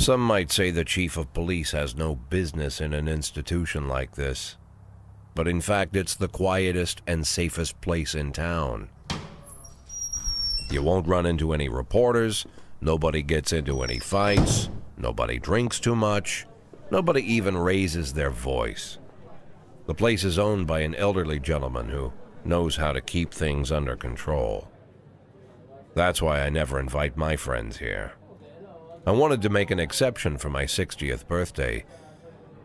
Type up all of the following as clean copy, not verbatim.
Some might say the chief of police has no business in an institution like this, but in fact it's the quietest and safest place in town. You won't run into any reporters, nobody gets into any fights, nobody drinks too much, nobody even raises their voice. The place is owned by an elderly gentleman who knows how to keep things under control. That's why I never invite my friends here. I wanted to make an exception for my 60th birthday,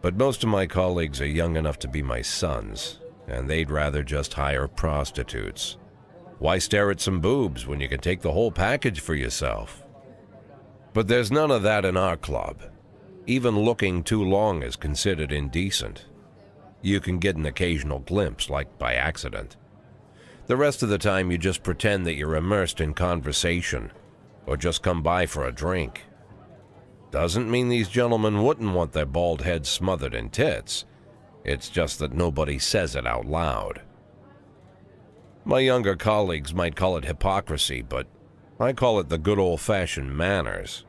but most of my colleagues are young enough to be my sons, and they'd rather just hire prostitutes. Why stare at some boobs when you can take the whole package for yourself? But there's none of that in our club. Even looking too long is considered indecent. You can get an occasional glimpse, like by accident. The rest of the time you just pretend that you're immersed in conversation, or just come by for a drink. Doesn't mean these gentlemen wouldn't want their bald heads smothered in tits. It's just that nobody says it out loud. My younger colleagues might call it hypocrisy, but I call it the good old-fashioned manners.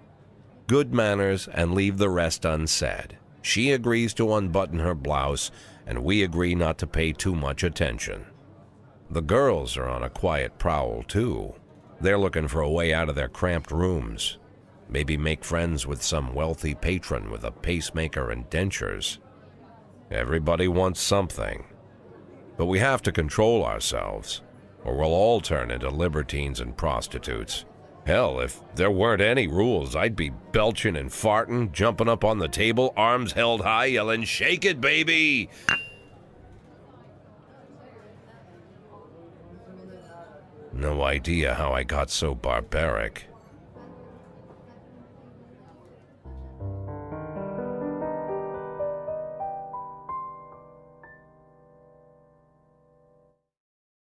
Good manners and leave the rest unsaid. She agrees to unbutton her blouse, and we agree not to pay too much attention. The girls are on a quiet prowl, too. They're looking for a way out of their cramped rooms. Maybe make friends with some wealthy patron with a pacemaker and dentures. Everybody wants something. But we have to control ourselves, or we'll all turn into libertines and prostitutes. Hell, if there weren't any rules, I'd be belching and farting, jumping up on the table, arms held high, yelling, "Shake it, baby!" No idea how I got so barbaric.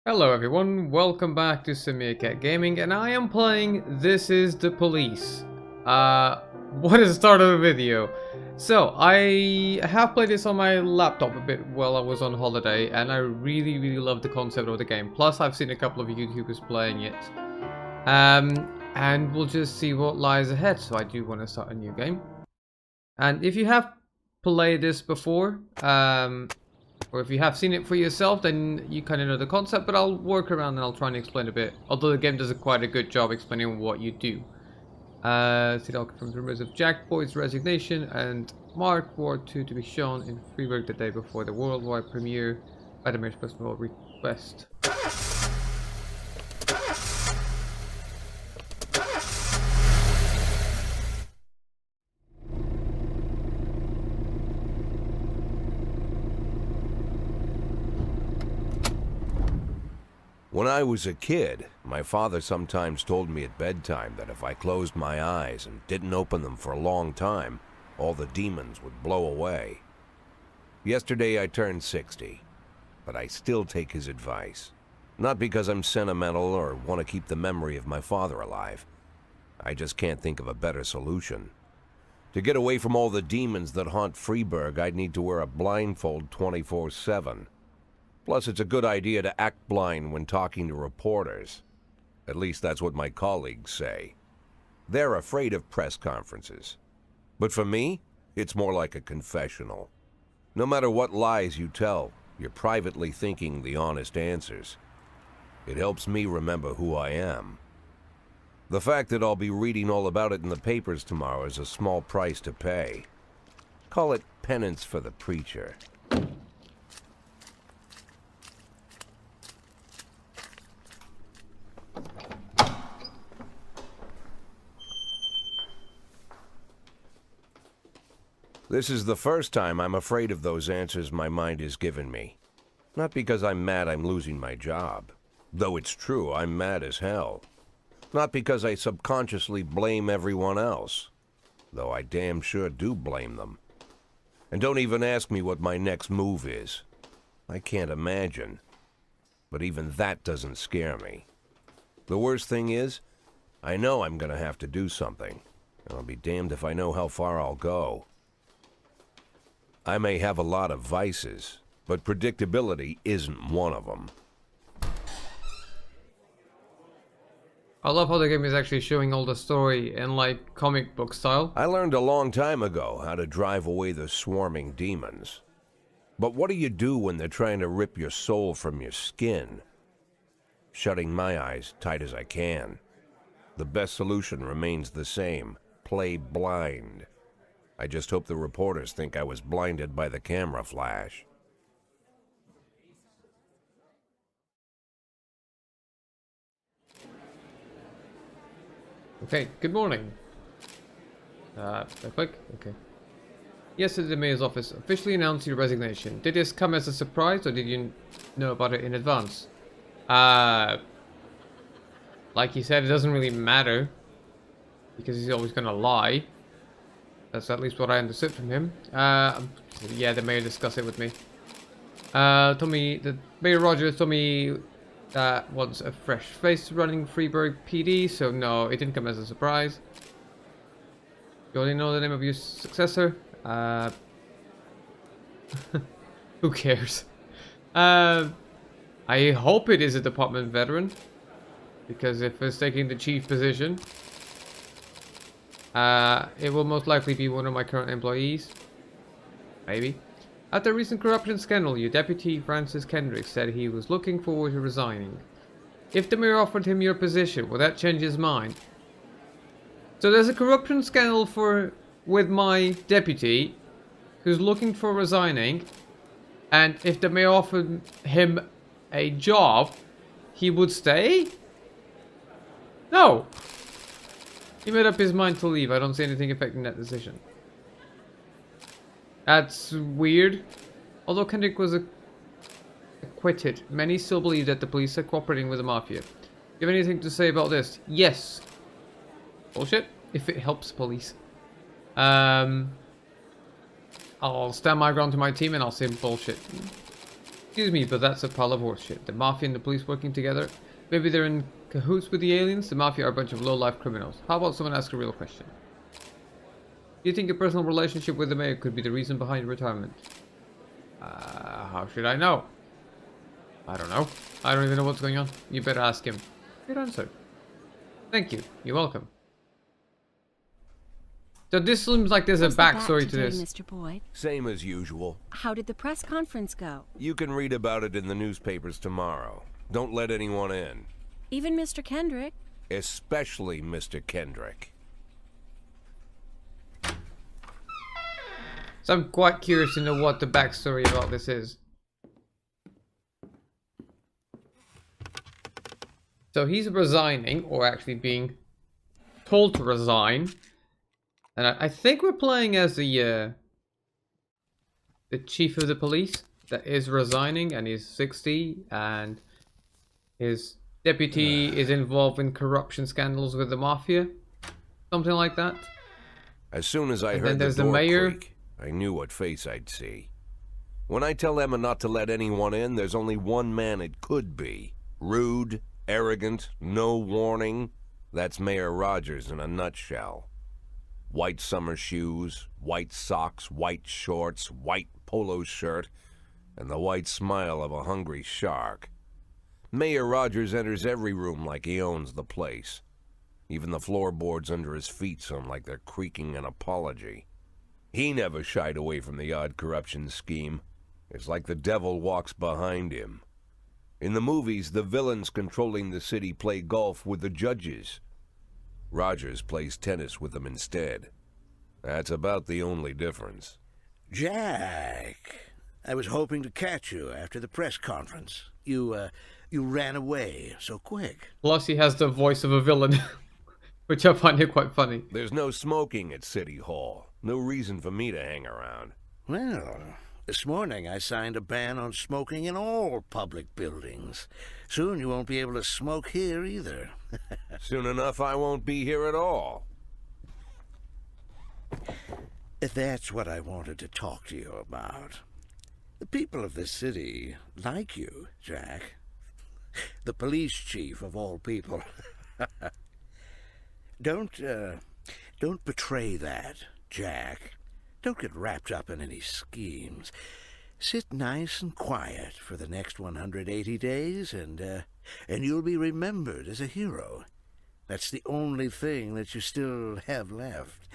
Hello everyone, welcome back to SirMeerkatGaming, and I am playing This Is the Police. What is the start of the video? So, I have played this on my laptop a bit while I was on holiday, and I really love the concept of the game. Plus, I've seen a couple of YouTubers playing it. And we'll just see what lies ahead. So I do want to start a new game. And if you have played this before, or if you have seen it for yourself, then you kind of know the concept, but I'll work around and I'll try and explain a bit. Although the game does quite a good job explaining what you do. Citadel confirms rumors of Jack Boyd's resignation and Mark Ward 2 to be shown in Freeburg the day before the worldwide premiere by the Mayor's personal request. When I was a kid, my father sometimes told me at bedtime that if I closed my eyes and didn't open them for a long time, all the demons would blow away. Yesterday I turned 60, but I still take his advice. Not because I'm sentimental or want to keep the memory of my father alive. I just can't think of a better solution. To get away from all the demons that haunt Freeburg, I'd need to wear a blindfold 24/7. Plus, it's a good idea to act blind when talking to reporters. At least that's what my colleagues say. They're afraid of press conferences. But for me, it's more like a confessional. No matter what lies you tell, you're privately thinking the honest answers. It helps me remember who I am. The fact that I'll be reading all about it in the papers tomorrow is a small price to pay. Call it penance for the preacher. This is the first time I'm afraid of those answers my mind has given me. Not because I'm mad I'm losing my job. Though it's true, I'm mad as hell. Not because I subconsciously blame everyone else. Though I damn sure do blame them. And don't even ask me what my next move is. I can't imagine. But even that doesn't scare me. The worst thing is, I know I'm gonna have to do something. And I'll be damned if I know how far I'll go. I may have a lot of vices, but predictability isn't one of them. I love how the game is actually showing all the story in like comic book style. I learned a long time ago how to drive away the swarming demons. But what do you do when they're trying to rip your soul from your skin? Shutting my eyes tight as I can. The best solution remains the same. Play blind. I just hope the reporters think I was blinded by the camera flash. Okay, good morning. Quick? Okay. Yesterday, the mayor's office officially announced your resignation. Did this come as a surprise, or did you know about it in advance? Like he said, it doesn't really matter, because he's always gonna lie. That's at least what I understood from him. Yeah, the mayor discussed it with me. The Mayor Rogers told me that wants a fresh face running Freeburg PD, so no, it didn't come as a surprise. You already know the name of your successor? Who cares? I hope it is a department veteran, because if it's taking the chief position, it will most likely be one of my current employees. Maybe. At the recent corruption scandal, your deputy, Francis Kendrick, said he was looking forward to resigning. If the mayor offered him your position, would that change his mind? So there's a corruption scandal with my deputy, who's looking for resigning, and if the mayor offered him a job, he would stay? No! He made up his mind to leave. I don't see anything affecting that decision. That's weird. Although Kendrick was acquitted, many still believe that the police are cooperating with the mafia. You have anything to say about this? Yes. Bullshit. If it helps police. I'll stand my ground to my team and I'll say bullshit. Excuse me, but that's a pile of horseshit. The mafia and the police working together. Maybe they're in cahoots with the aliens. The mafia are a bunch of low-life criminals. How about someone ask a real question? Do you think your personal relationship with the mayor could be the reason behind retirement? How should I know? I don't know. I don't even know what's going on. You better ask him. Good answer. Thank you. You're welcome. So this seems like there's a backstory to this. Mr. Boyd? Same as usual. How did the press conference go? You can read about it in the newspapers tomorrow. Don't let anyone in. Even Mr. Kendrick? Especially Mr. Kendrick. So I'm quite curious to know what the backstory about this is. So he's resigning, or actually being told to resign. And I think we're playing as the chief of the police that is resigning, and he's 60, and his deputy is involved in corruption scandals with the mafia. Something like that. As soon as I And heard then the there's the door mayor. creak, I knew what face I'd see. When I tell Emma not to let anyone in, there's only one man it could be. Rude, arrogant, no warning. That's Mayor Rogers in a nutshell. White summer shoes, white socks, white shorts, white polo shirt, and the white smile of a hungry shark. Mayor Rogers enters every room like he owns the place. Even the floorboards under his feet sound like they're creaking an apology. He never shied away from the odd corruption scheme. It's like the devil walks behind him. In the movies, the villains controlling the city play golf with the judges. Rogers plays tennis with them instead. That's about the only difference. Jack, I was hoping to catch you after the press conference. You ran away so quick. Plus he has the voice of a villain, which I find it quite funny. There's no smoking at City Hall. No reason for me to hang around. Well, this morning I signed a ban on smoking in all public buildings. Soon you won't be able to smoke here either. Soon enough I won't be here at all. That's what I wanted to talk to you about. The people of this city like you, Jack. The police chief of all people. Don't betray that, Jack. Don't get wrapped up in any schemes. Sit nice and quiet for the next 180 days, and you'll be remembered as a hero. That's the only thing that you still have left.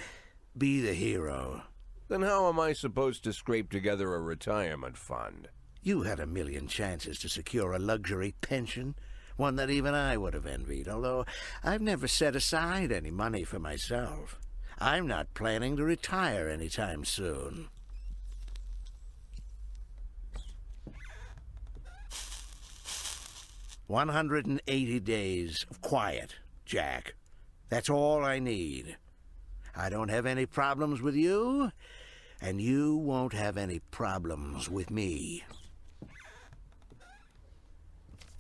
Be the hero. Then how am I supposed to scrape together a retirement fund? You had a million chances to secure a luxury pension, one that even I would have envied, although I've never set aside any money for myself. I'm not planning to retire anytime soon. "180 days of quiet, Jack. That's all I need. I don't have any problems with you, and you won't have any problems with me.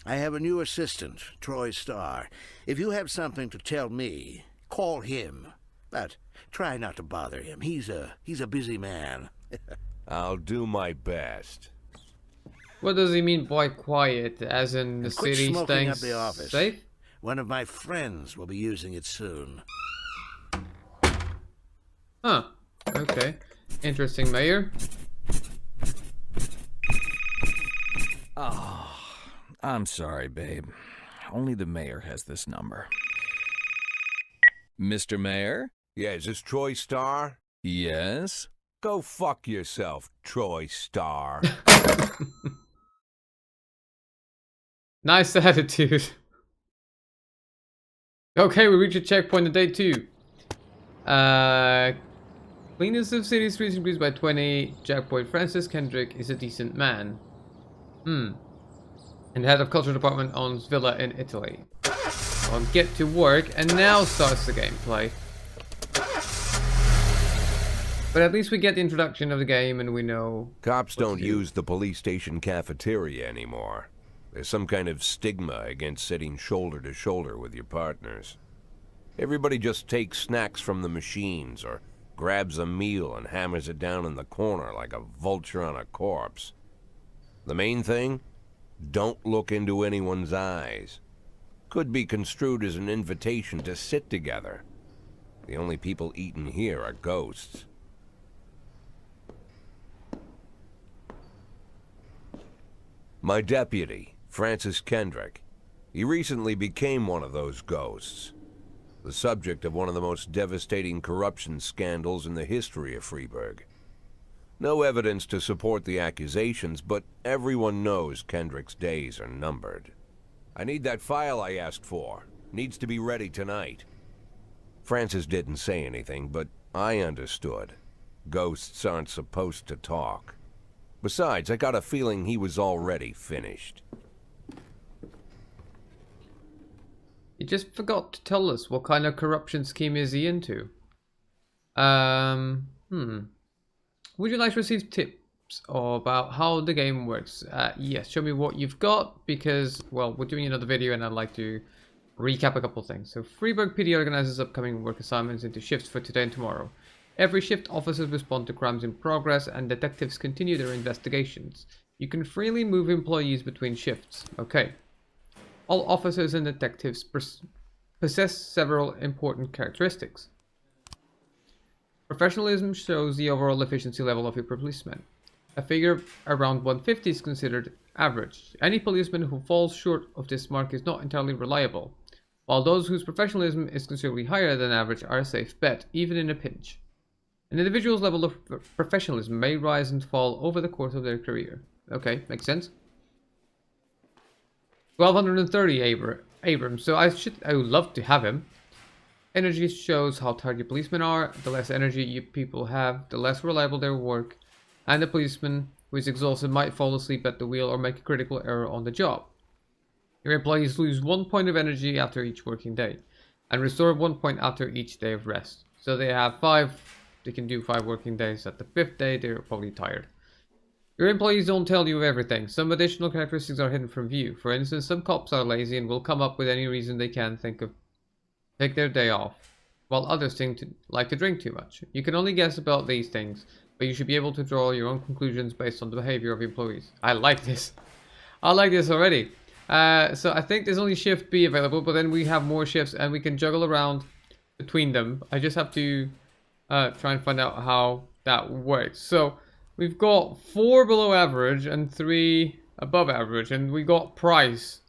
I have a new assistant, Troy Starr. If you have something to tell me, call him. But try not to bother him. He's a busy man." I'll do my best. What does he mean by quiet? As in the And quit city smoking staying up the office. safe? One of my friends will be using it soon. Huh. Okay. Interesting, Mayor. Oh, I'm sorry, babe. Only the mayor has this number. Mr. Mayor? Yeah, is this Troy Starr? Yes? Go fuck yourself, Troy Starr. Nice attitude. Okay, we reach a checkpoint on day 2. Cleanness of city streets increased by 20. Jackpoint Francis Kendrick is a decent man. And head of culture department owns villa in Italy. I'll get to work, and now starts the gameplay. But at least we get the introduction of the game, and we know. Cops don't use the police station cafeteria anymore. There's some kind of stigma against sitting shoulder to shoulder with your partners. Everybody just takes snacks from the machines or grabs a meal and hammers it down in the corner like a vulture on a corpse. The main thing? Don't look into anyone's eyes. Could be construed as an invitation to sit together. The only people eating here are ghosts. My deputy, Francis Kendrick. He recently became one of those ghosts. The subject of one of the most devastating corruption scandals in the history of Freeburg. No evidence to support the accusations, but everyone knows Kendrick's days are numbered. I need that file I asked for. Needs to be ready tonight. Francis didn't say anything, but I understood. Ghosts aren't supposed to talk. Besides, I got a feeling he was already finished. He just forgot to tell us what kind of corruption scheme is he into. Would you like to receive tips about how the game works? Yes, show me what you've got, because, well, we're doing another video and I'd like to recap a couple things. So, Freeburg PD organizes upcoming work assignments into shifts for today and tomorrow. Every shift, officers respond to crimes in progress and detectives continue their investigations. You can freely move employees between shifts. Okay. All officers and detectives possess several important characteristics. Professionalism shows the overall efficiency level of your policeman. A figure around 150 is considered average. Any policeman who falls short of this mark is not entirely reliable, while those whose professionalism is considerably higher than average are a safe bet, even in a pinch. An individual's level of professionalism may rise and fall over the course of their career. Okay, makes sense. 1230 Abrams, so I would love to have him. Energy shows how tired your policemen are. The less energy you people have, the less reliable their work. And the policeman who is exhausted might fall asleep at the wheel or make a critical error on the job. Your employees lose 1 point of energy after each working day, and restore 1 point after each day of rest. So they have 5, they can do 5 working days. At the 5th day, they're probably tired. Your employees don't tell you everything. Some additional characteristics are hidden from view. For instance, some cops are lazy and will come up with any reason they can think of take their day off, while others like to drink too much. You can only guess about these things, but you should be able to draw your own conclusions based on the behavior of employees. I like this. I like this already. So I think there's only shift B available, but then we have more shifts and we can juggle around between them. I just have to try and find out how that works. So we've got 4 below average and 3 above average, and we got Price,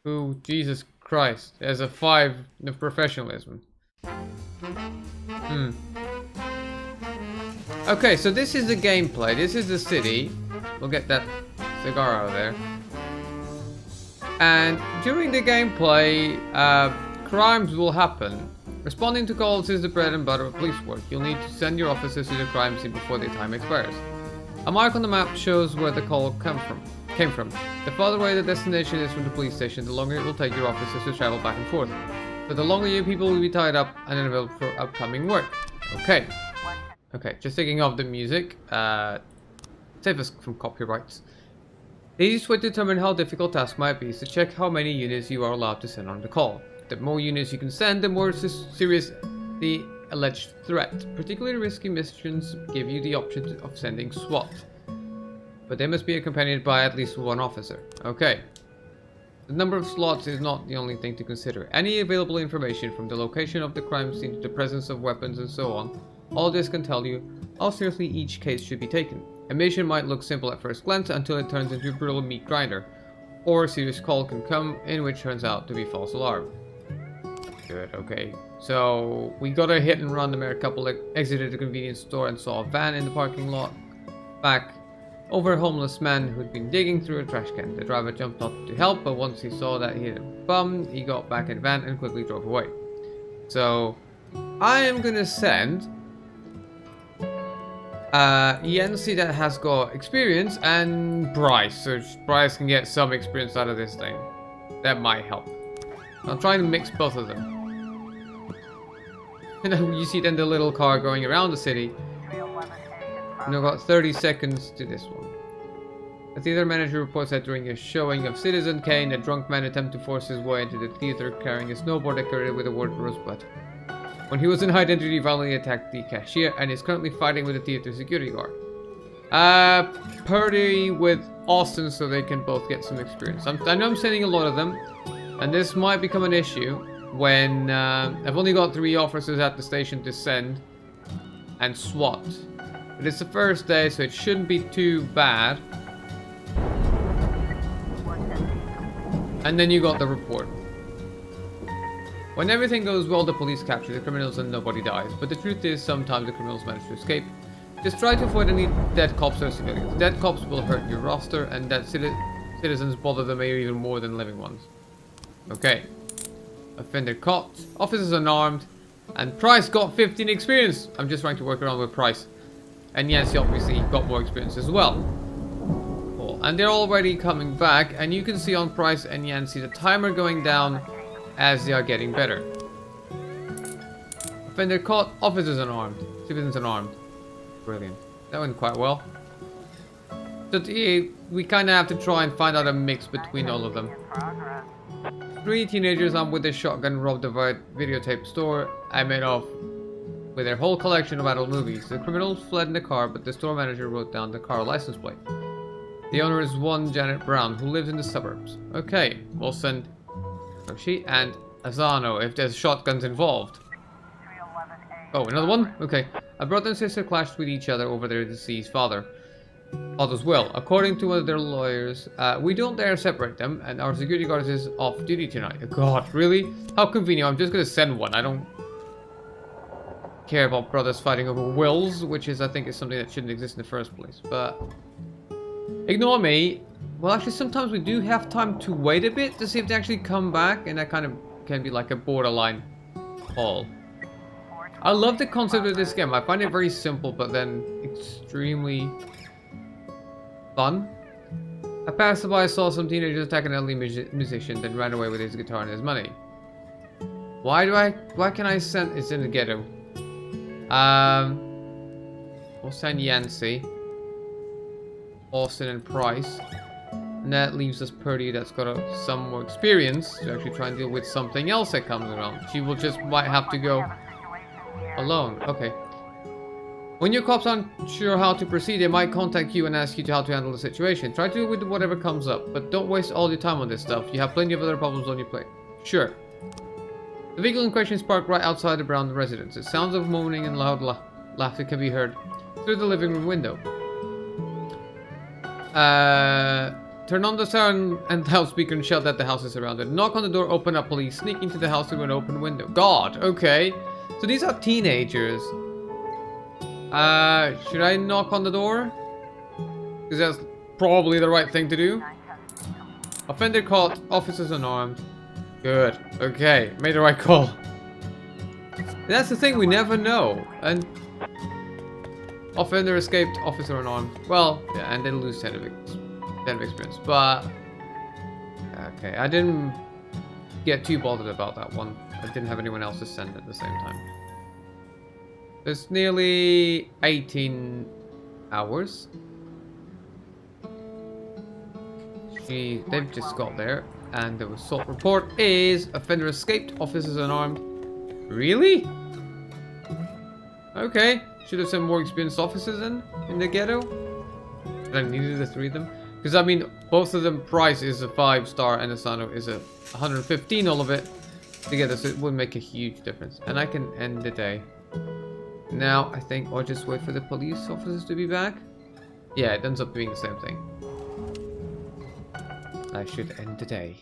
who, Jesus Christ. There's a 5 of professionalism. Okay, so this is the gameplay. This is the city. We'll get that cigar out of there. And during the gameplay, crimes will happen. Responding to calls is the bread and butter of police work. You'll need to send your officers to the crime scene before the time expires. A mark on the map shows where the call came from. The farther away the destination is from the police station, the longer it will take your officers to travel back and forth. But the longer you people will be tied up and unavailable for upcoming work. Okay. Okay, just taking off the music. Save us from copyrights. The easiest way to determine how difficult a task might be is to check how many units you are allowed to send on the call. The more units you can send, the more serious the alleged threat. Particularly risky missions give you the option of sending SWAT. But they must be accompanied by at least one officer. Okay. The number of slots is not the only thing to consider. Any available information from the location of the crime scene to the presence of weapons and so on, all this can tell you how seriously each case should be taken. A mission might look simple at first glance until it turns into a brutal meat grinder. Or a serious call can come in which turns out to be false alarm. Good, okay. So, we got a hit and run. The married couple exited a convenience store and saw a van in the parking lot. Back over a homeless man who'd been digging through a trash can. The driver jumped up to help, but once he saw that he had a bum, he got back in the van and quickly drove away. So, I am gonna send Yancy that has got experience and Bryce, so Bryce can get some experience out of this thing. That might help. I'm trying to mix both of them. And then you see then the little car going around the city. And I've got 30 seconds to this one. The theater manager reports that during a showing of Citizen Kane, a drunk man attempted to force his way into the theater carrying a snowboard decorated with the word Rosebud. When he was in high danger, he violently attacked the cashier and is currently fighting with the theater security guard. Party with Austin so they can both get some experience. I know I'm sending a lot of them, and this might become an issue when I've only got 3 officers at the station to send and SWAT. But it's the first day, so it shouldn't be too bad. And then you got the report. When everything goes well, the police capture the criminals and nobody dies. But the truth is, sometimes the criminals manage to escape. Just try to avoid any dead cops or civilians. Dead cops will hurt your roster, and dead citizens bother the mayor even more than living ones. Okay. Offender caught. Officers unarmed. And Price got 15 experience. I'm just trying to work around with Price. And yes, he obviously got more experience as well. Cool. And they're already coming back. And you can see on Price and Yancy the timer going down as they are getting better. Offender caught. Officers unarmed. Citizens unarmed. Brilliant. That went quite well. So we kind of have to try and find out a mix between all of them. 3 teenagers armed with a shotgun robbed a videotape store and made off with their whole collection of adult movies. The criminals fled in the car, but the store manager wrote down the car license plate. The owner is one Janet Brown, who lives in the suburbs. Okay, we'll send Roshi and Asano if there's shotguns involved. Oh, another one? Okay. A brother and sister clashed with each other over their deceased father. Father's will. According to one of their lawyers, we don't dare separate them, and our security guard is off duty tonight. Oh, God, really? How convenient. I'm just gonna send one. I don't care about brothers fighting over wills, which is, I think, is something that shouldn't exist in the first place. But ignore me. Well, actually, sometimes we do have time to wait a bit to see if they actually come back, and that kind of can be like a borderline call. I love the concept of this game. I find it very simple, but then extremely fun. A passerby saw some teenagers attack an elderly musician, then ran away with his guitar and his money. Why can I send... It's in the ghetto. We'll send Yancy, Austin, and Price. And that leaves us Purdy, that's got some more experience to actually try and deal with something else that comes around. She will just might have to go alone. Okay. When your cops aren't sure how to proceed, they might contact you and ask you how to handle the situation. Try to deal with whatever comes up, but don't waste all your time on this stuff. You have plenty of other problems on your plate. Sure. The vehicle in question is parked right outside the Brown residence. The sounds of moaning and loud laughter can be heard through the living room window. Turn on the siren and loudspeaker and shout that the house is surrounded. Knock on the door, open up, police. Sneak into the house through an open window. God, okay. So these are teenagers. Should I knock on the door? Because that's probably the right thing to do. Offender caught, officers unarmed. Good, okay, made the right call. That's the thing, we never know. And offender escaped, officer unarmed. Well, yeah, and they lose 10 of experience. But okay, I didn't get too bothered about that one. I didn't have anyone else to send at the same time. It's nearly 18 hours. They've just got there, and the assault report is offender escaped, officers unarmed. Really? Okay, should have sent more experienced officers in the ghetto. But I needed the 3 of them. Because I mean, both of them price is a 5-star and Asano is a 115, all of it together, so it would make a huge difference. And I can end the day. Now, I think I'll just wait for the police officers to be back. Yeah, it ends up being the same thing. I should end the day.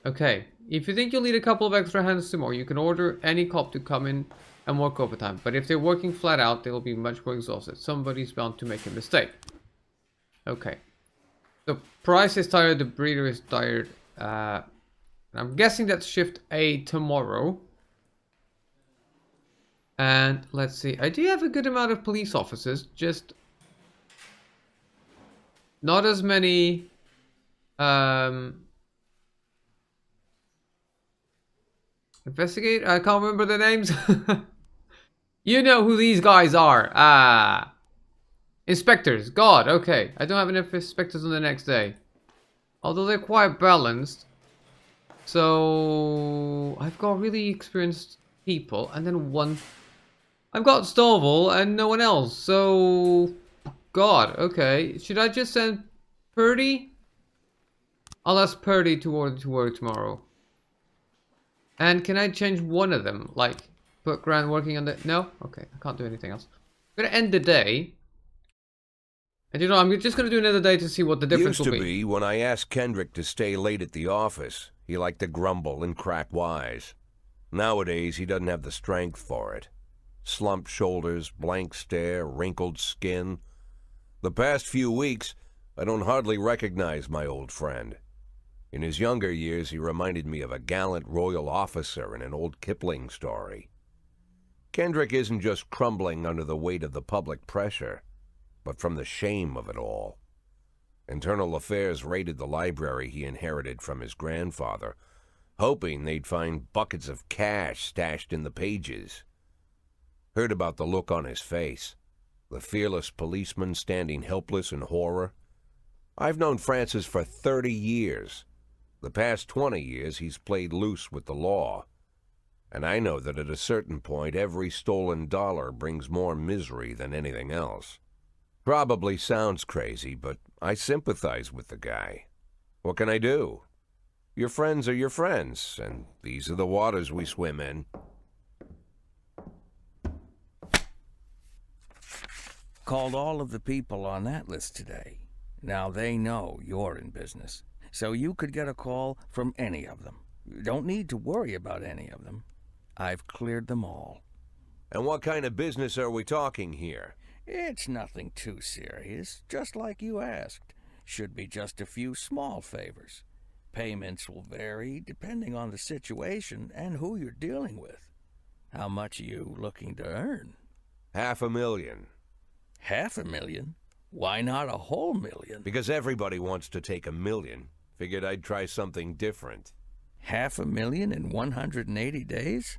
Okay, if you think you'll need a couple of extra hands tomorrow, you can order any cop to come in and work overtime. But if they're working flat out, they'll be much more exhausted. Somebody's bound to make a mistake. Okay. The Price is tired, the breeder is tired. I'm guessing that's shift A tomorrow. And let's see, I do have a good amount of police officers, just not as many investigate, I can't remember the names. You know who these guys are. Inspectors. God, okay, I don't have enough inspectors on the next day, although they're quite balanced. So I've got really experienced people, and then one I've got Stovall and no one else. So God, okay, should I just send Purdy? I'll ask Purdy to work tomorrow. And can I change one of them? Like, put Grant working on the... No? Okay, I can't do anything else. I'm going to end the day. And you know, I'm just going to do another day to see what the difference will be. Used to be, when I asked Kendrick to stay late at the office, he liked to grumble and crack wise. Nowadays, he doesn't have the strength for it. Slumped shoulders, blank stare, wrinkled skin. The past few weeks, I don't hardly recognize my old friend. In his younger years, he reminded me of a gallant royal officer in an old Kipling story. Kendrick isn't just crumbling under the weight of the public pressure, but from the shame of it all. Internal Affairs raided the library he inherited from his grandfather, hoping they'd find buckets of cash stashed in the pages. Heard about the look on his face, the fearless policeman standing helpless in horror. I've known Francis for 30 years. The past 20 years, he's played loose with the law. And I know that at a certain point, every stolen dollar brings more misery than anything else. Probably sounds crazy, but I sympathize with the guy. What can I do? Your friends are your friends, and these are the waters we swim in. Called all of the people on that list today. Now they know you're in business, so you could get a call from any of them. You don't need to worry about any of them. I've cleared them all. And what kind of business are we talking here? It's nothing too serious, just like you asked. Should be just a few small favors. Payments will vary depending on the situation and who you're dealing with. How much are you looking to earn? $500,000. $500,000? Why not a whole million? Because everybody wants to take $1 million. Figured I'd try something different. $500,000 in 180 days?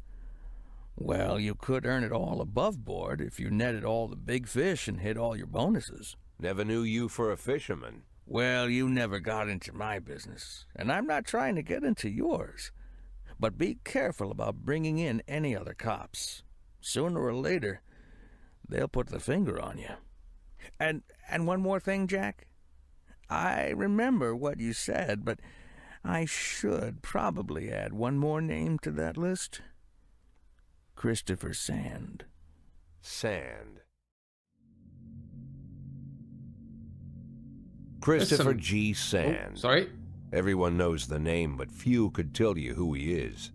Well, you could earn it all above board if you netted all the big fish and hit all your bonuses. Never knew you for a fisherman. Well, you never got into my business, and I'm not trying to get into yours. But be careful about bringing in any other cops. Sooner or later, they'll put the finger on you. And one more thing, Jack. I remember what you said, but I should probably add one more name to that list. Christopher Sand. Sand. Christopher some- G. Oh, Sand. sorry. Everyone knows the name, but few could tell you who he is.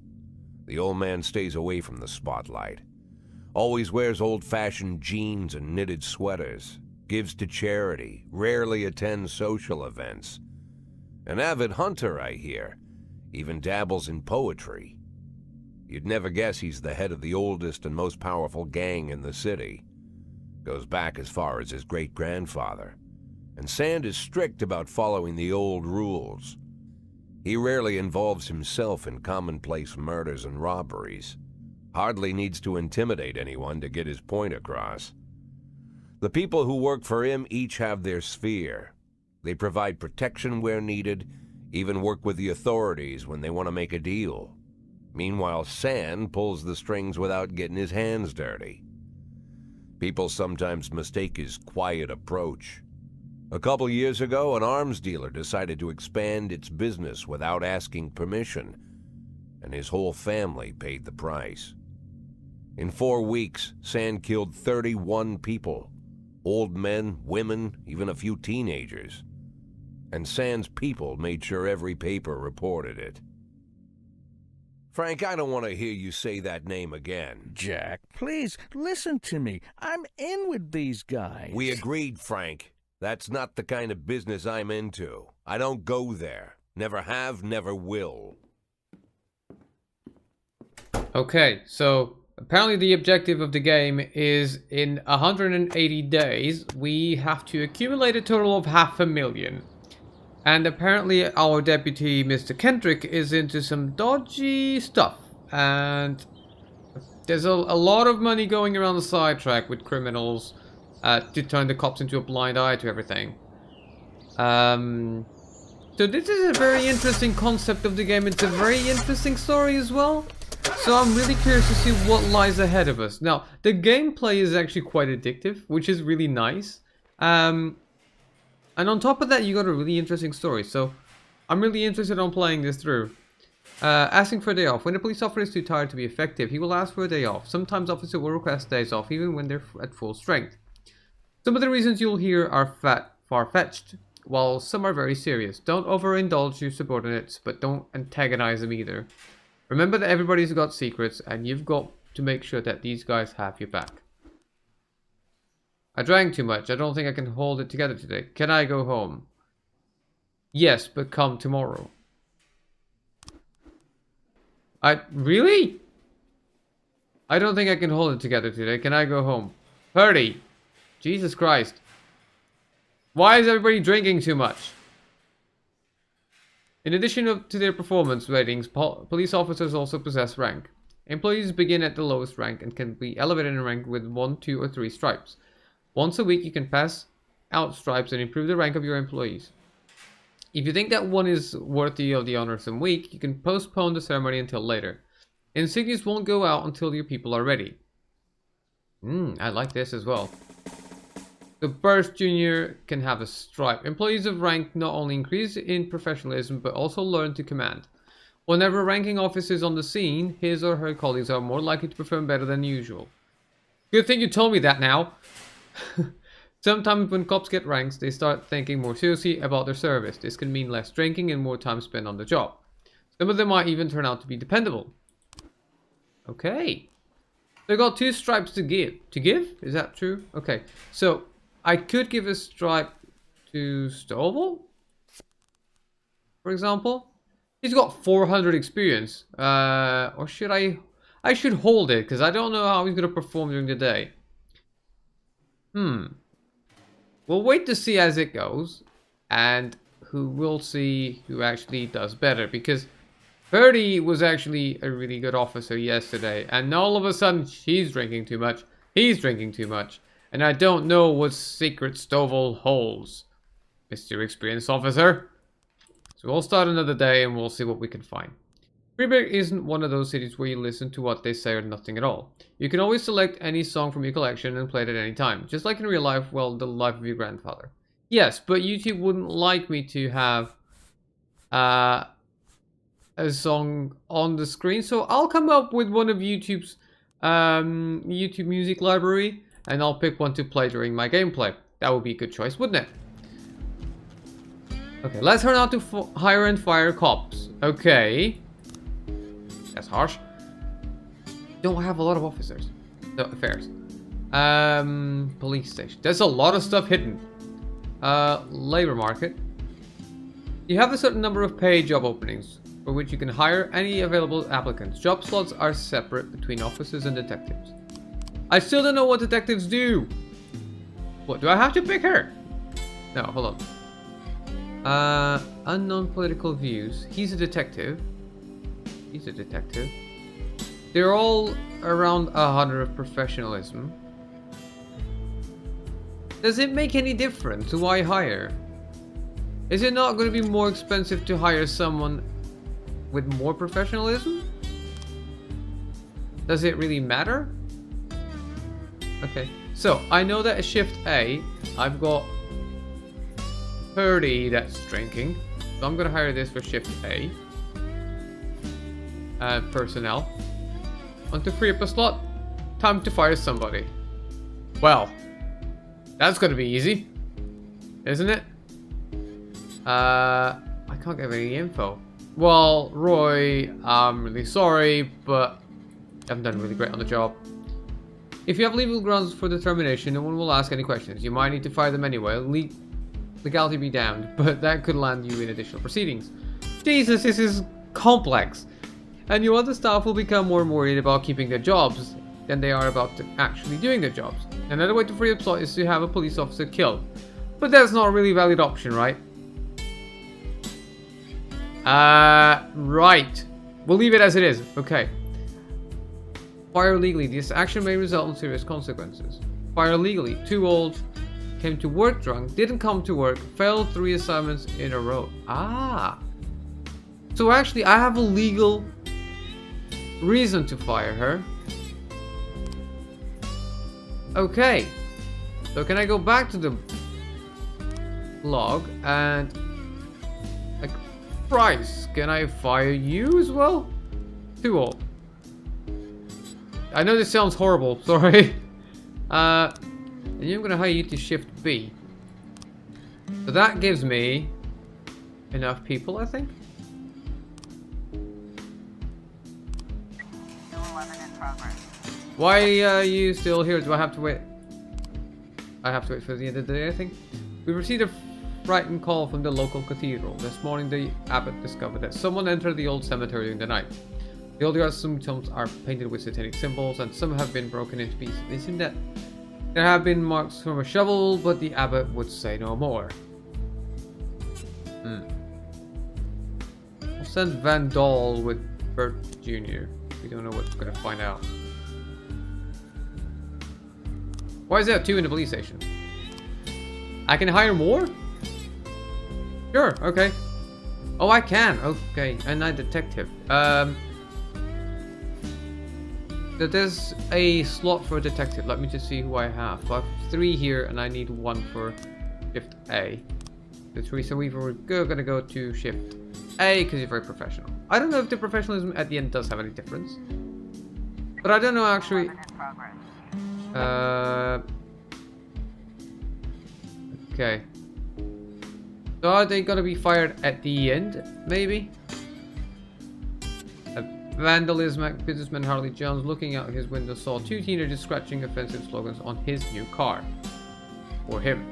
The old man stays away from the spotlight. Always wears old-fashioned jeans and knitted sweaters. Gives to charity. Rarely attends social events. An avid hunter, I hear. Even dabbles in poetry. You'd never guess he's the head of the oldest and most powerful gang in the city. Goes back as far as his great-grandfather. And Sand is strict about following the old rules. He rarely involves himself in commonplace murders and robberies. Hardly needs to intimidate anyone to get his point across. The people who work for him each have their sphere. They provide protection where needed, even work with the authorities when they want to make a deal. Meanwhile, Sand pulls the strings without getting his hands dirty. People sometimes mistake his quiet approach. A couple years ago, an arms dealer decided to expand its business without asking permission, and his whole family paid the price. In 4 weeks, Sand killed 31 people. Old men, women, even a few teenagers. And Sand's people made sure every paper reported it. Frank, I don't want to hear you say that name again. Jack, please, listen to me. I'm in with these guys. We agreed, Frank. That's not the kind of business I'm into. I don't go there. Never have, never will. Okay, so apparently the objective of the game is in 180 days, we have to accumulate a total of 500,000. And apparently our deputy, Mr. Kendrick, is into some dodgy stuff. And there's a lot of money going around the sidetrack with criminals to turn the cops into a blind eye to everything. So this is a very interesting concept of the game. It's a very interesting story as well. So I'm really curious to see what lies ahead of us. Now, the gameplay is actually quite addictive, which is really nice. And on top of that, you got a really interesting story. So I'm really interested on playing this through. Asking for a day off. When a police officer is too tired to be effective, he will ask for a day off. Sometimes officers will request days off, even when they're at full strength. Some of the reasons you'll hear are far-fetched, while some are very serious. Don't overindulge your subordinates, but don't antagonize them either. Remember that everybody's got secrets, and you've got to make sure that these guys have your back. I drank too much. I don't think I can hold it together today. Can I go home? Yes, but come tomorrow. Really? I don't think I can hold it together today. Can I go home? Purdy! Jesus Christ. Why is everybody drinking too much? In addition to their performance ratings, police officers also possess rank. Employees begin at the lowest rank and can be elevated in rank with 1, 2, or 3 stripes. Once a week, you can pass out stripes and improve the rank of your employees. If you think that one is worthy of the honor some week, you can postpone the ceremony until later. Insignias won't go out until your people are ready. I like this as well. The Burst Junior can have a stripe. Employees of rank not only increase in professionalism, but also learn to command. Whenever a ranking officer is on the scene, his or her colleagues are more likely to perform better than usual. Good thing you told me that now. Sometimes when cops get ranks, they start thinking more seriously about their service. This can mean less drinking and more time spent on the job. Some of them might even turn out to be dependable. Okay. They got 2 stripes to give. To give? Is that true? Okay. So, I could give a stripe to Stovall, for example. He's got 400 experience. Or should I should hold it, because I don't know how he's going to perform during the day. We'll wait to see as it goes, and we'll see who actually does better, because Purdy was actually a really good officer yesterday, and all of a sudden she's drinking too much, he's drinking too much, and I don't know what secret Stovall holds, Mr. Experienced Officer. So we'll start another day and we'll see what we can find. Freeburg isn't one of those cities where you listen to what they say or nothing at all. You can always select any song from your collection and play it at any time, just like in real life, well, the life of your grandfather. Yes, but YouTube wouldn't like me to have a song on the screen, so I'll come up with one of YouTube's YouTube music library, and I'll pick one to play during my gameplay. That would be a good choice, wouldn't it? Okay, let's learn how to hire and fire cops. Okay. That's harsh. Don't have a lot of officers. No, affairs. Police station. There's a lot of stuff hidden. Labor market. You have a certain number of paid job openings for which you can hire any available applicants. Job slots are separate between officers and detectives. I still don't know what detectives do. What, do I have to pick her? No, hold on. Unknown political views. He's a detective. He's a detective. They're all around 100 of professionalism. Does it make any difference who I hire? Is it not going to be more expensive to hire someone with more professionalism? Does it really matter? Okay, so I know that at shift A, I've got 30 that's drinking. So I'm going to hire this for shift A. Personnel. Want to free up a slot? Time to fire somebody. Well, that's going to be easy, isn't it? I can't give any info. Well, Roy, I'm really sorry, but I haven't done really great on the job. If you have legal grounds for the termination, no one will ask any questions. You might need to fire them anyway. Legality be damned, but that could land you in additional proceedings. Jesus, this is complex. And your other staff will become more and more worried about keeping their jobs than they are about actually doing their jobs. Another way to free up slot is to have a police officer killed. But that's not a really valid option, right? Right. We'll leave it as it is. Okay. Fire legally. This action may result in serious consequences. Fire legally. Too old. Came to work drunk. Didn't come to work. Failed 3 assignments in a row. Ah. So actually, I have a legal reason to fire her. Okay. So can I go back to the log and... like, Price, can I fire you as well? Too old. I know this sounds horrible, sorry. And I'm gonna hire you to shift B. So that gives me enough people, I think. 211 in progress. Why are you still here? Do I have to wait? I have to wait for the end of the day, I think. We received a frightened call from the local cathedral. This morning the abbot discovered that someone entered the old cemetery during the night. The old tombs are painted with satanic symbols and some have been broken into pieces. It seemed that there have been marks from a shovel, but the abbot would say no more. I'll send Van Dahl with Bert Jr. We don't know what we're gonna find out. Why is there 2 in the police station? I can hire more? Sure, okay. Oh, I can. Okay, and I'm detective. There's a slot for a detective. Let me just see who I have. I have 3 here, and I need 1 for shift A. The 3, so we're gonna go to shift A because you're very professional. I don't know if the professionalism at the end does have any difference, but I don't know actually. Okay. So are they gonna be fired at the end, maybe? Vandalism. Businessman Harley Jones, looking out his window, saw 2 teenagers scratching offensive slogans on his new car. Or him.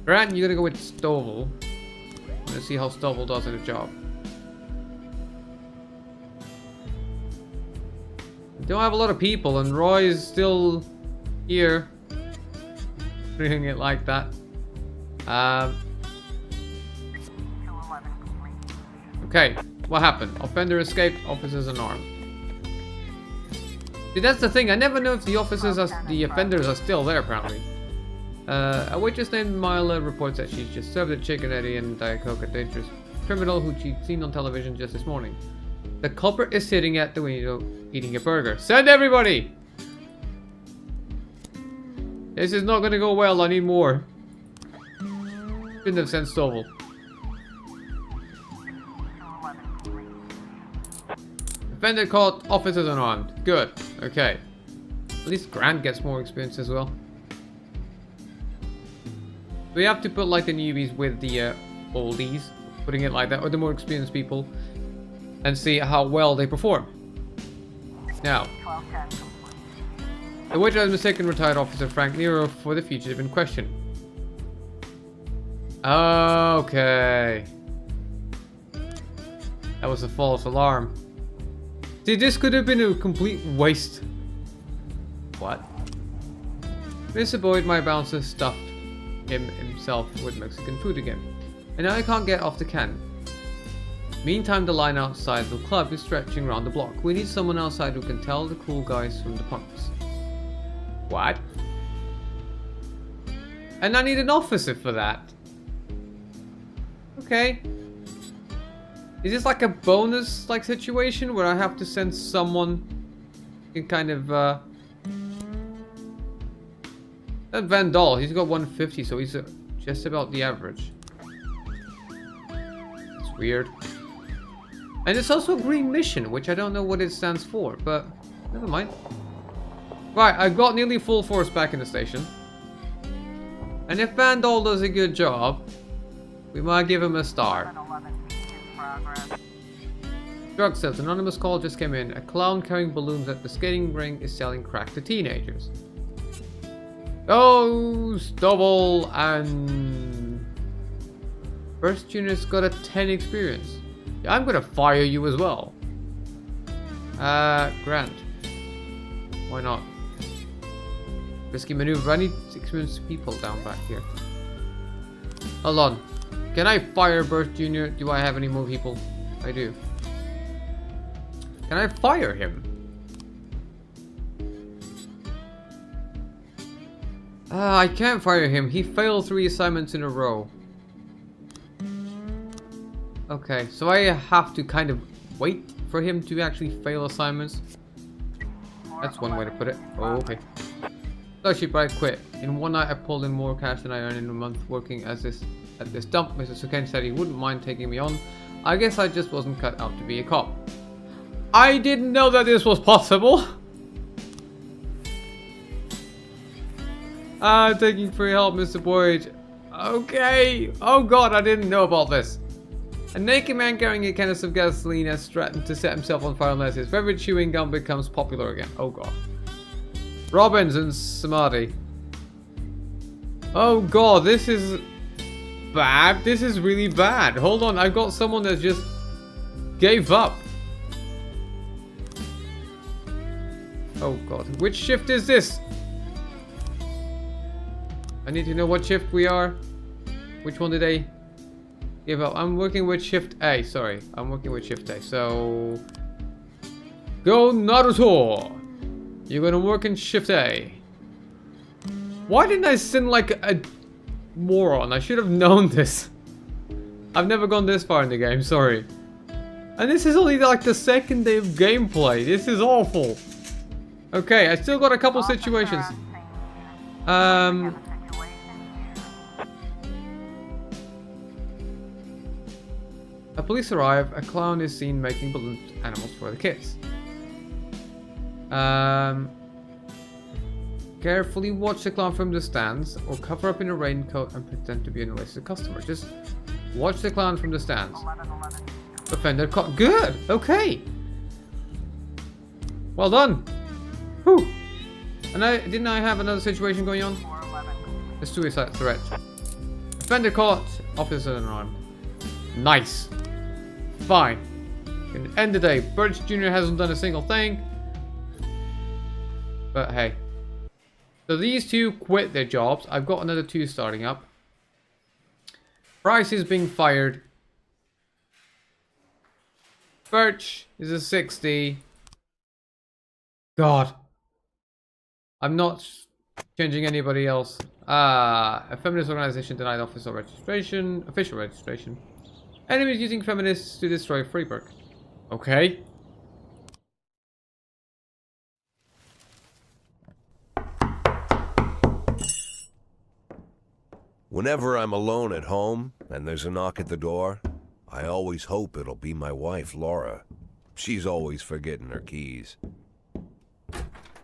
Grant, you're gonna go with Stovall. I'm gonna see how Stovall does in the job. We don't have a lot of people, and Roy is still here. Doing it like that. Okay, what happened? Offender escaped, officers unarmed. See, that's the thing. I never know if the offenders are still there, apparently. A waitress named Mila reports that she's just served a chicken Eddie and Diet Coke, a dangerous criminal who she'd seen on television just this morning. The culprit is sitting at the window eating a burger. Send everybody! This is not gonna go well, I need more. Shouldn't have sent Stovall. Offender caught, officers unarmed. Good, okay. At least Grant gets more experience as well. We have to put like the newbies with the oldies, putting it like that, or the more experienced people, and see how well they perform. Now, the wage has mistaken retired officer Frank Nero for the fugitive in question. Okay. That was a false alarm. See, this could have been a complete waste. What? Mr. Boyd, my bouncer, stuffed himself with Mexican food again. And now I can't get off the can. Meantime, the line outside the club is stretching around the block. We need someone outside who can tell the cool guys from the punks. What? And I need an officer for that. Okay. Is this like a bonus like situation where I have to send someone who can kind of that Van Dahl, he's got 150, so he's just about the average. It's weird. And it's also a green mission, which I don't know what it stands for, but never mind. Right, I've got nearly full force back in the station. And if Van Dahl does a good job, we might give him a star. Drug sales. Anonymous call just came in. A clown carrying balloons at the skating ring is selling crack to teenagers. Oh, Stubble and Burst Junior's got a 10 experience. Yeah, I'm gonna fire you as well. Grant. Why not? Risky maneuver. I need experienced people down back here. Hold on. Can I fire Burst Junior? Do I have any more people? I do. Can I fire him? I can't fire him. He failed 3 assignments in a row. Okay, so I have to kind of wait for him to actually fail assignments. That's one way to put it. Oh, okay. So she probably quit. In one night I pulled in more cash than I earned in a month working at this dump. Mr. Suken said he wouldn't mind taking me on. I guess I just wasn't cut out to be a cop. I didn't know that this was possible. Taking free help, Mr. Boyd. Okay. Oh god, I didn't know about this. A naked man carrying a canister of gasoline has threatened to set himself on fire unless his favorite chewing gum becomes popular again. Oh god. Robbins and Samadhi. Oh god, this is bad. This is really bad. Hold on, I've got someone that just gave up. Oh god, which shift is this? I need to know what shift we are. Which one did I give up? I'm working with shift A, sorry. I'm working with shift A, so... Go Naruto! You're gonna work in shift A. Why didn't I send like a moron? I should have known this. I've never gone this far in the game, sorry. And this is only like the second day of gameplay. This is awful. Okay, I still got a couple situations. A police arrive. A clown is seen making balloon animals for the kids. Carefully watch the clown from the stands, or cover up in a raincoat and pretend to be an enlisted customer. Just watch the clown from the stands. Offender caught. Good. Okay. Well done. Whew. And didn't I have another situation going on? A suicide threat. Offender caught. Officer unarmed. Nice. Fine. Can end the day. Birch Jr. hasn't done a single thing. But hey. So these two quit their jobs. I've got another 2 starting up. Price is being fired. Birch is a 60. God. I'm not changing anybody else. A feminist organization denied official registration. Enemies using feminists to destroy Freeburg. Okay. Whenever I'm alone at home and there's a knock at the door, I always hope it'll be my wife, Laura. She's always forgetting her keys.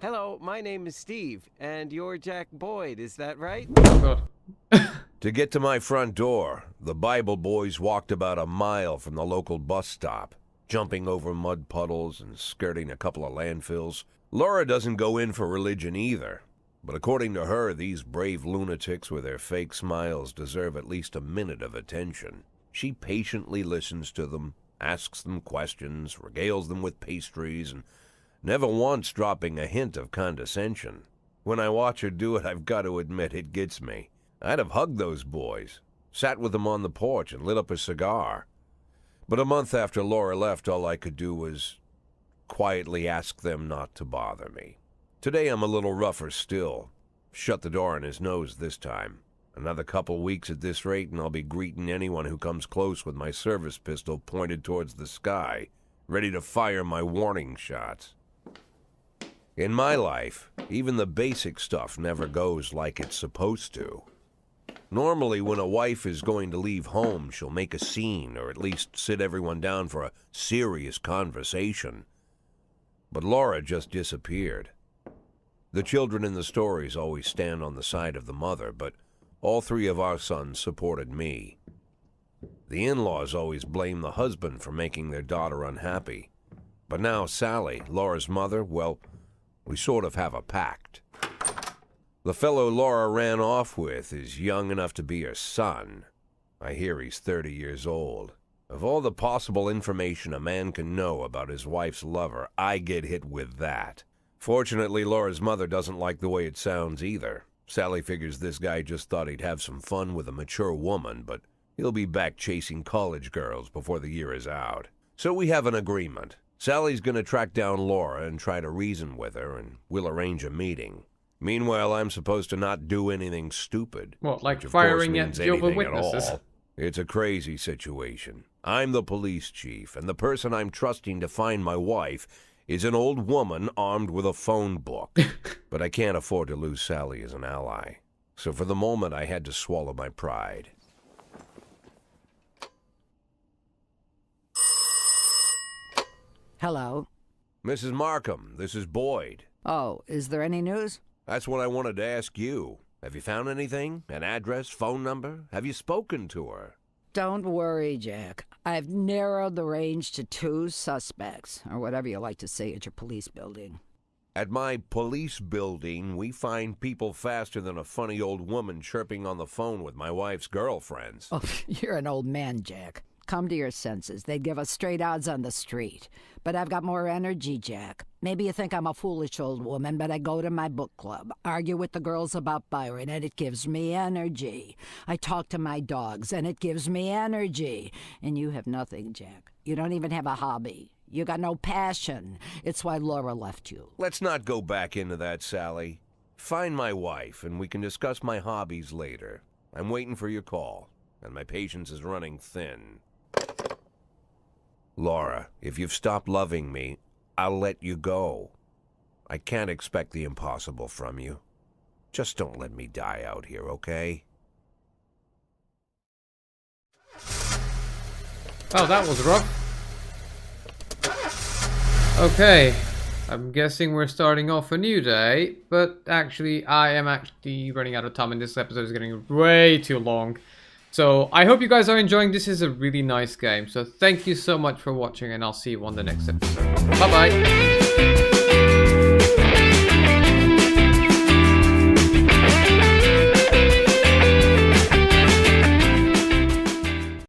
Hello, my name is Steve, and you're Jack Boyd, is that right? Oh god. To get to my front door, the Bible boys walked about a mile from the local bus stop, jumping over mud puddles and skirting a couple of landfills. Laura doesn't go in for religion either, but according to her, these brave lunatics with their fake smiles deserve at least a minute of attention. She patiently listens to them, asks them questions, regales them with pastries, and never once dropping a hint of condescension. When I watch her do it, I've got to admit it gets me. I'd have hugged those boys, sat with them on the porch and lit up a cigar. But a month after Laura left, all I could do was quietly ask them not to bother me. Today I'm a little rougher still. Shut the door on his nose this time. Another couple weeks at this rate and I'll be greeting anyone who comes close with my service pistol pointed towards the sky, ready to fire my warning shots. In my life, even the basic stuff never goes like it's supposed to. Normally, when a wife is going to leave home, she'll make a scene, or at least sit everyone down for a serious conversation. But Laura just disappeared. The children in the stories always stand on the side of the mother, but all three of our sons supported me. The in-laws always blame the husband for making their daughter unhappy. But now Sally, Laura's mother, well, we sort of have a pact. The fellow Laura ran off with is young enough to be her son. I hear he's 30 years old. Of all the possible information a man can know about his wife's lover, I get hit with that. Fortunately, Laura's mother doesn't like the way it sounds either. Sally figures this guy just thought he'd have some fun with a mature woman, but he'll be back chasing college girls before the year is out. So we have an agreement. Sally's gonna track down Laura and try to reason with her, and we'll arrange a meeting. Meanwhile, I'm supposed to not do anything stupid. What, like which of firing course at means Jehovah's anything at Witnesses? all. It's a crazy situation. I'm the police chief, and the person I'm trusting to find my wife is an old woman armed with a phone book. But I can't afford to lose Sally as an ally. So for the moment, I had to swallow my pride. Hello. Mrs. Markham, this is Boyd. Oh, is there any news? That's what I wanted to ask you. Have you found anything? An address, phone number? Have you spoken to her? Don't worry, Jack. I've narrowed the range to 2 suspects, or whatever you like to say at your police building. At my police building, we find people faster than a funny old woman chirping on the phone with my wife's girlfriends. Oh, you're an old man, Jack. Come to your senses. They'd give us straight odds on the street. But I've got more energy, Jack. Maybe you think I'm a foolish old woman, but I go to my book club, argue with the girls about Byron, and it gives me energy. I talk to my dogs, and it gives me energy. And you have nothing, Jack. You don't even have a hobby. You got no passion. It's why Laura left you. Let's not go back into that, Sally. Find my wife, and we can discuss my hobbies later. I'm waiting for your call, and my patience is running thin. Laura, if you've stopped loving me, I'll let you go. I can't expect the impossible from you. Just don't let me die out here, okay? Oh, that was rough. Okay, I'm guessing we're starting off a new day, but actually I am actually running out of time and this episode is getting way too long. So I hope you guys are enjoying. This is a really nice game. So thank you so much for watching and I'll see you on the next episode. Bye bye.